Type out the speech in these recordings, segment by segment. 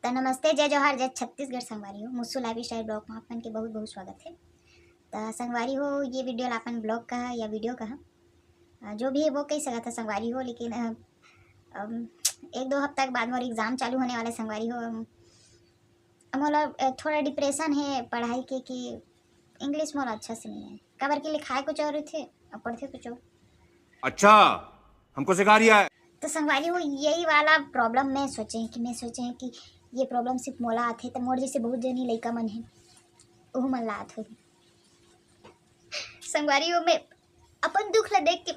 तो नमस्ते, जय जोहार, जय छत्तीसगढ़। संगवारी हो मुस्सू लाइफ स्टाइल ब्लॉग में आपन के बहुत बहुत स्वागत है। तो संगवारी हो ये वीडियो अपन ब्लॉग का या वीडियो का जो भी है वो कही सका था संगवारी हो, लेकिन एक दो हफ्ता के बाद मोर एग्ज़ाम चालू होने वाला संगवारी हो। मोला थोड़ा डिप्रेशन है पढ़ाई के कि इंग्लिश मोला अच्छा से नहीं है, कबर के लिखाए कुछ और थे और पढ़ते कुछ और। अच्छा, हमको सिखा रिया है। तो संगवारी हो यही वाला प्रॉब्लम मैं सोचे हैं कि ये प्रॉब्लम सिर्फ मोला आथे तो मोर जैसे बहुत जनी लइका मन है ओहू मन लात हो। संगवारी हो मैं अपन दुख ला देख के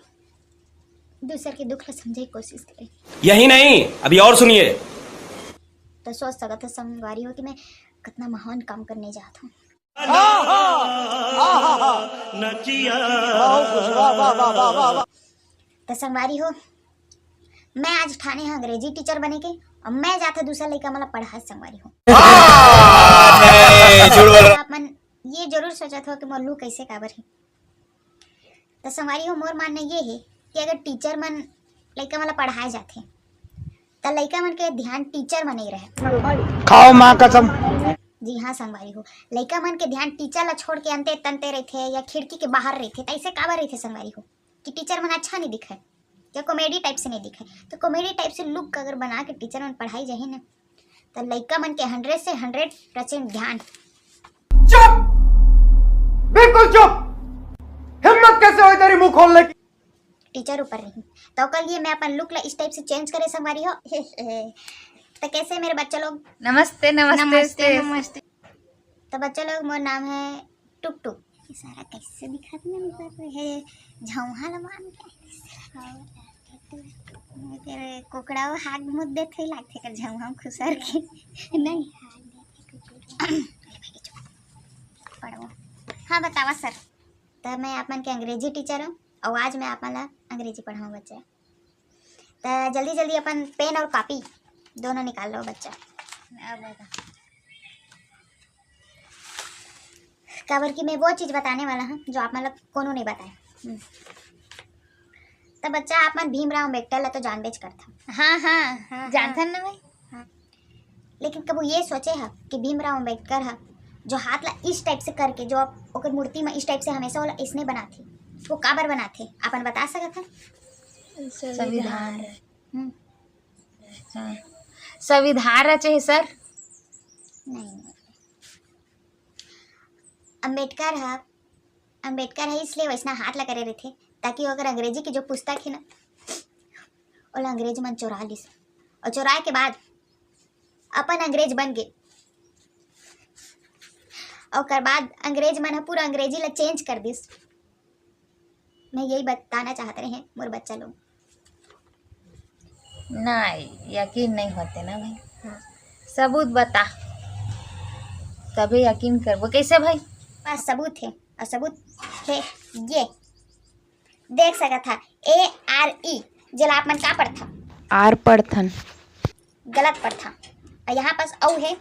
दूसर के दुख ला समझे की कोशिश करे। यही नहीं, अभी और सुनिए। तो सोच सकत है संगवारी हो कि मैं कितना महान काम करने जाता हूँ। तो संगवारी हो मैं आज ठाने हैं अंग्रेजी टीचर बने के और मैं जाता दूसरा लड़का मला पढ़ा संगवारी हो। आप मन ये जरूर सोचा था कि मोलू कैसे काबर है। तो संगवारी हो मोर मानना ये है कि अगर टीचर मन लड़का मला पढ़ाए जाते तो लड़का मन के ध्यान टीचर मन ही रहे। खाओ माँ कसम। जी हाँ संगवारी हो, लड़का मन के ध्यान टीचर ला छोड़ के अंते तंते रहते या खिड़की के बाहर रहते तो ऐसे काबर रहते संगवारी हो कि टीचर मन अच्छा नहीं दिखे या कॉमेडी टाइप से नहीं दिखे। तो कॉमेडी टाइप से लुक अगर बना के टीचर मन पढ़ाई जाए ना तो लड़का मन के 100 से 100% ध्यान। चुप, बिल्कुल चुप। हिम्मत कैसे हुई तेरी मुंह खोलने की? टीचर ऊपर रही तो कल ये मैं अपन लुक ला इस टाइप से चेंज करे संगवारी हो। तो कैसे मेरे बच्चे लोग? नमस्ते नमस्ते नमस्ते नमस्ते। तो बच्चे लोग मोर नाम है टुक टुक। ये सारा कैसे दिखाते है झौहा लमान के तेरे कोकड़ा हाथ मुद देते लागते कर झौहा खुसर के नहीं पढ़ो। हाँ बतावा सर। तो मैं अपन के अंग्रेजी टीचर हूँ और आज मैं अपन ला अंग्रेजी पढ़ाऊँ बच्चा। तो जल्दी जल्दी अपन पेन और कॉपी दोनों निकाल लो बच्चा। काबर की मैं वो चीज़ बताने वाला हूँ जो आप मतलब कोनो नहीं बताए। तो बच्चा आप मन भीमराव अम्बेडकर ला तो जानबेच करता। हाँ जानथन ना भाई। हाँ। लेकिन कबू ये सोचे है कि भीमराव अम्बेडकर है जो हाथ ला इस टाइप से करके जो ओकर मूर्ति में इस टाइप से हमेशा वाला इसने बनाते वो काबर बनाते अपन बता सकत है? संविधान संविधान रचे सर। नहीं अम्बेडकर है इसलिए वैसना हाथ ला करे रहते ताकि अगर अंग्रेजी की जो पुस्तक है ना वो अंग्रेज मन चुरा लिस और चुराए के बाद अपन अंग्रेज बन गए और कर बाद अंग्रेज मन पूरा अंग्रेजी ला चेंज कर दिस। मैं यही बताना चाहते रहे मोर बच्चा लोग। नहीं यकीन नहीं होते ना भाई। हाँ। सबूत बता तभी यकीन करबो कैसे भाई? पास सबूत है और सबूत है ये देख सका था ARE जला आप मन का पढ़ता आर पढ़थन गलत पढ़ता और यहाँ पास औ है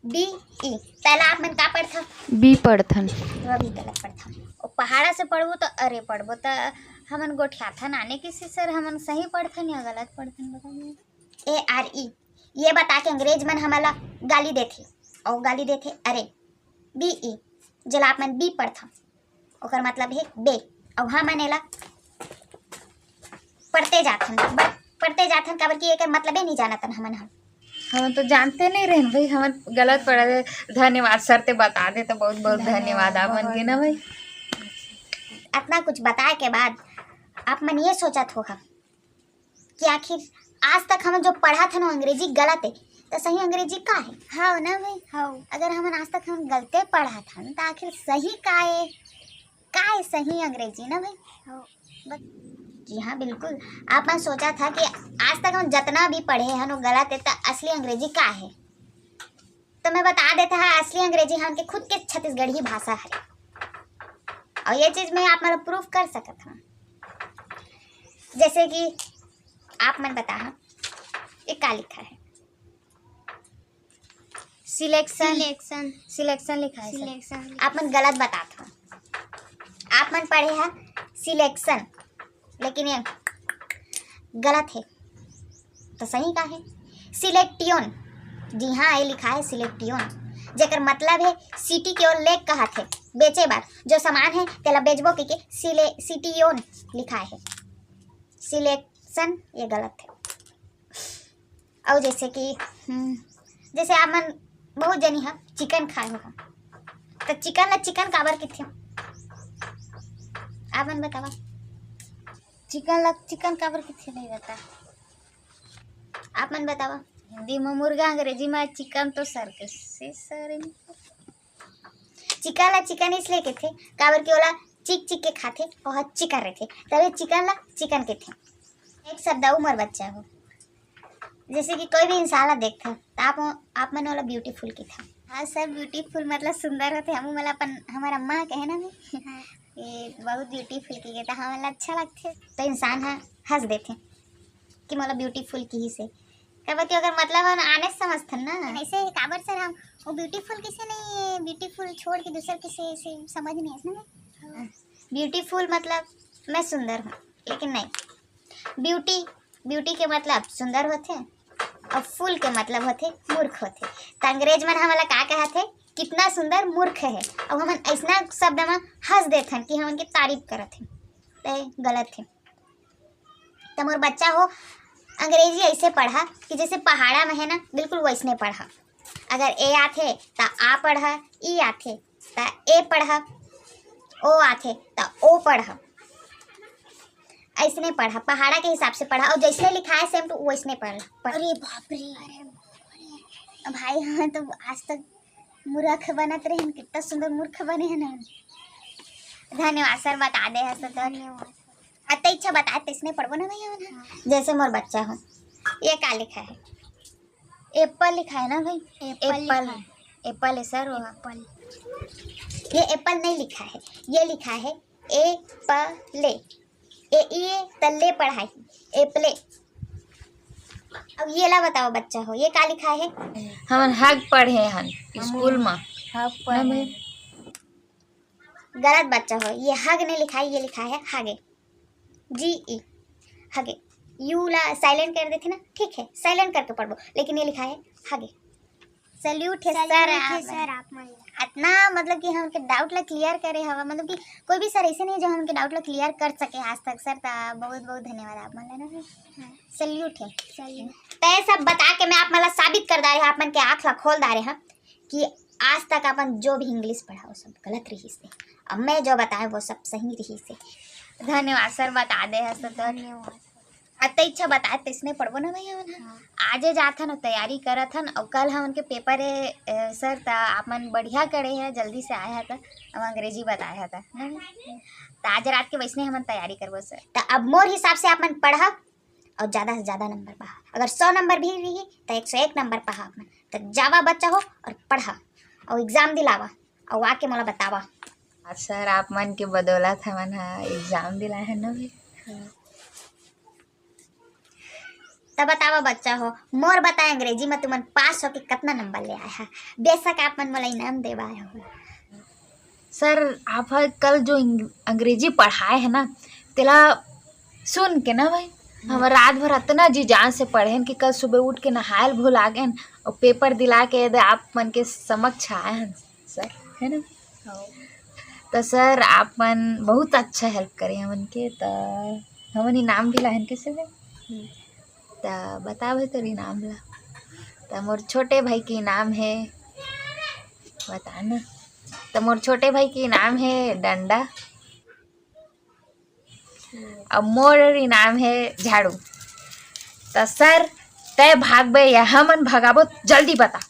BE पहला आप मन का पढ़ता बी पढ़थन तो भी गलत पढ़ता। और पहाड़ा से पढ़बो तो अरे पढ़बो तो हमन गोठियाथन आने किसी सर हमन सही पढ़थन या गलत पढ़थन बताइए। ARE ये बता के अंग्रेज मन हमारा गाली देथे और गाली देथे अरे। BE जला आप मन बी पढ़ता ओकर मतलब है बे और हाँ मनेला पढ़ते जाथन काबर की एकर मतलब है नहीं जानतन हमन हम तो जानते नहीं रहे भाई। हम गलत पढ़ा दे। धन्यवाद सर ते बता दे तो बहुत बहुत धन्यवाद आप मन के ना भाई। इतना कुछ बताए के बाद आप मन ये सोचत होगा कि आखिर आज तक हम जो पढ़ा था ना अंग्रेजी गलत है तो सही अंग्रेजी का है? हाँ ना भाई हाँ। अगर हम आज तक हम गलते पढ़ा था तो आखिर सही का है सही अंग्रेजी ना भाई हाँ। जी हाँ बिल्कुल। आप मन सोचा था कि आज तक हम जितना भी पढ़े हैं वो गलत है तो असली अंग्रेजी का है। तो मैं बता देता है असली अंग्रेजी हम के खुद के छत्तीसगढ़ी भाषा है और ये चीज़ मैं आप मतलब प्रूफ कर सकता हूँ। जैसे कि आप मन बता ये क्या लिखा है? सिलेक्शन लिखा है सिलेक्शन। आप मन गलत बताते हो। आप मन पढ़े हैं सिलेक्शन लेकिन ये गलत है तो सही का है सिलेक्टियन जी हाँ, ये लिखा है सिलेक्टियोन, जेकर मतलब है सिटी के ओर लेक कहा थे बेचे बार जो सामान है तेला बेचबो के सिटीयोन लिखा है। सिलेक्शन ये गलत है। और जैसे कि जैसे आप मन बहुत जनी है चिकन खाए हो तो चिकन ला चिकन काबर किथे आप मन बतावा। चिकन ला चिकन काबर किथे नहीं बता। आप मन बतावा। हिंदी में मुर्गा, अंग्रेजी में चिकन, तो सर कैसे सर चिकन ला चिकन इसलिए कहते काबर कि ओला चिक चिक के खाते और चिकन रहते तभी चिकन ला चिकन कहते। एक शब्द उमर बच्चा हो, जैसे कि कोई भी इंसान ला देखता तो आप मन ओला ब्यूटीफुल की था। हाँ सर, ब्यूटीफुल मतलब सुंदर होते। हम मला अपन हमारा अम्मा कहे ना ये बहुत ब्यूटीफुल की कहता हमें अच्छा लगते तो इंसान हाँ हंस देते कि मतलब ब्यूटीफुल की ही से कब कि अगर मतलब हम आने समझते ना ऐसे काबर सर हम वो ब्यूटीफुल किसे नहीं, ब्यूटीफुल छोड़ के दूसरे किसे ऐसे समझ नहीं है ना। ब्यूटीफुल मतलब मैं सुंदर हूँ, लेकिन नहीं, ब्यूटी के मतलब सुंदर होते और फूल के मतलब होते मूर्ख होते। तो अंग्रेज मन हमला का कहते कितना सुंदर मूर्ख है और हम ऐसा शब्द में हंस देते कि हम उनकी तारीफ करते तो गलत है। तो मोर बच्चा हो अंग्रेजी ऐसे पढ़ा कि जैसे पहाड़ा में है ना बिल्कुल वैसने पढ़ा। अगर ए आथे तो आ पढ़ा, ई आथे तो ए पढ़ा, ओ आथे तो ओ पढ़ा, ऐसने पढ़ा पहाड़ा के हिसाब से पढ़ा और जैसे लिखा है सेम तो वैसने पढ़ा। अरे बाप रे भाई, हाँ तो आज तक मूर्ख बनत रहे, कितना सुंदर मूर्ख बने हैं ना। धन्यवाद सर, बता दे तो धन्यवाद। अतः इच्छा बताए तो इसने पढ़ो ना भैया। जैसे मोर बच्चा हो ये क्या लिखा है? एप्पल लिखा है ना भाई। एप्पल एप्पल है सर। वो एप्पल, ये एप्पल नहीं लिखा है, ये लिखा है एप्पले। ये तल्ले पढ़ाई एप्पले। अब ये ला बताओ बच्चा हो ये क्या लिखा है? हम हग पढ़े हन स्कूल में। हग पढ़े गलत बच्चा हो, ये हग नहीं लिखा है, ये लिखा है हगे, GE हगे। यू ला साइलेंट कर देते ना, ठीक है साइलेंट करके पढ़ो, लेकिन ये लिखा है हगे। सैल्यूट है सर आप इतना मतलब कि हम उनके डाउट ला क्लियर करे हवा, मतलब कि कोई भी सर ऐसे नहीं जो हम उनके डाउट ला क्लियर कर सके आज तक सर। बहुत बहुत धन्यवाद आप मन लेना। सैल्यूट है। तो ये सब बता के मैं आप मला साबित कर दा रहे आप मन के आँख ला खोल दा रहे हैं कि आज तक अपन जो भी इंग्लिश पढ़ा वो सब गलत रही से, अब मैं जो बताए वो सब सही रही से। धन्यवाद सर, बता दे है तो धन्यवाद। अत इच्छा बताए तो इसने पढ़बो ना भैया। आज जात हन तैयारी करत हन और कल हम उनके पेपर है सर। तो आप मन बढ़िया करे है, जल्दी से आया था, हम अंग्रेजी बताया था तो आज रात के वैसने हम तैयारी करबो सर। तो अब मोर हिसाब से आप मन पढ़ा और ज़्यादा से ज़्यादा नंबर पढ़ा। अगर 100 नंबर भी रही तो 101 नंबर पढ़ा आप मन। तो जावा बच्चा हो और पढ़ा और एग्ज़ाम दिलावा और आके मला बतावा। सर आप मन के बदौलत हमन एग्जाम दिलाए है ना भाई। तब बतावा बच्चा हो मोर बताए अंग्रेजी में तुमन पास हो के कितना नंबर ले आया है। बेशक आप मन मला इनाम देवा हो। सर आप कल जो अंग्रेजी पढ़ाए है ना तेला सुन के ना भाई हम रात भर इतना जी जान से पढ़े हैं कि कल सुबह उठ के नहायल भूल आ गए और पेपर दिला के आप मन के समक्ष आए हैं सर, है ना। तो सर आप मन बहुत अच्छा हेल्प करे हमन के, तो हमन इनाम भी लाहन कैसे भाई। तो बता भाई तो इनाम ला। तो मोर छोटे भाई के इनाम है बता ना। तो मोर छोटे भाई के इनाम है डंडा और मोर इनाम है झाड़ू। तो सर तय भागबे या हमन भगाबो, जल्दी बता।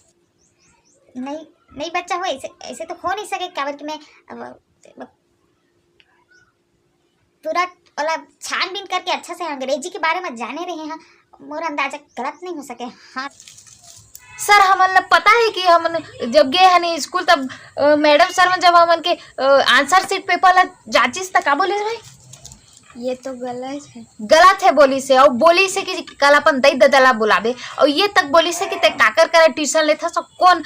नहीं नहीं बच्चा हो, ऐसे तो हो नहीं सके काबर कि मैं पूरा वाला छानबीन करके अच्छा से अंग्रेजी के बारे में जाने रहे हैं। मोर अंदाजा गलत नहीं हो सके। हाँ सर हमन पता है कि हमन जब गए हन स्कूल तब मैडम सर में जब हमन के आंसर शीट पेपर ला जांचिस तक का बोले भाई ये तो गलत है बोली से। और बोली से कि कल अपन दई ददला बुलावे और ये तक बोली से कि ते काकर करे ट्यूशन लेता सब कौन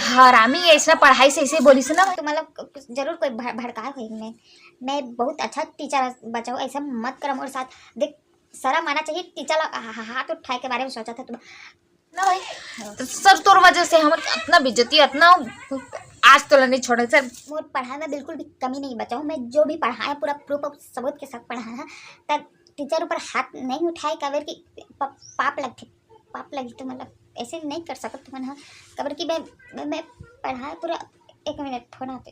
हरामी ऐसा पढ़ाई से ऐसे बोली से ना। तो मतलब जरूर कोई भड़काए हुई। मैं बहुत अच्छा टीचर बचाओ, ऐसा मत करो मेरे साथ। देख शर्म आना चाहिए। टीचर हाथ उठाए के बारे में सोचा था तो ना भाई। तो सर तोर वजह से हमर इतना बेइज्जती इतना आज तो नहीं छोड़े सर। मोर पढ़ाई में बिल्कुल भी कमी नहीं बचाऊँ। मैं जो भी पढ़ाया पूरा प्रूफ और सबूत के साथ पढ़ाया। तब टीचर ऊपर हाथ नहीं उठाए कबर की पाप लगी तो मतलब ऐसे नहीं कर सकत तुम हाँ कबर की मैं पढ़ाया पूरा। एक मिनट फोन आते।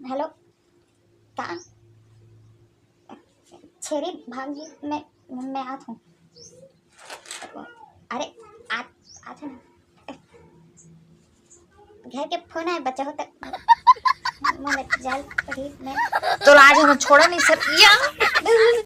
हेलो कहाँ छेरी भागी मैं आत हूँ। अरे आते ना घर के फोन आए बच्चा हो तक मैं जाल पढ़ी मैं तो आज हम छोड़ा नहीं सर या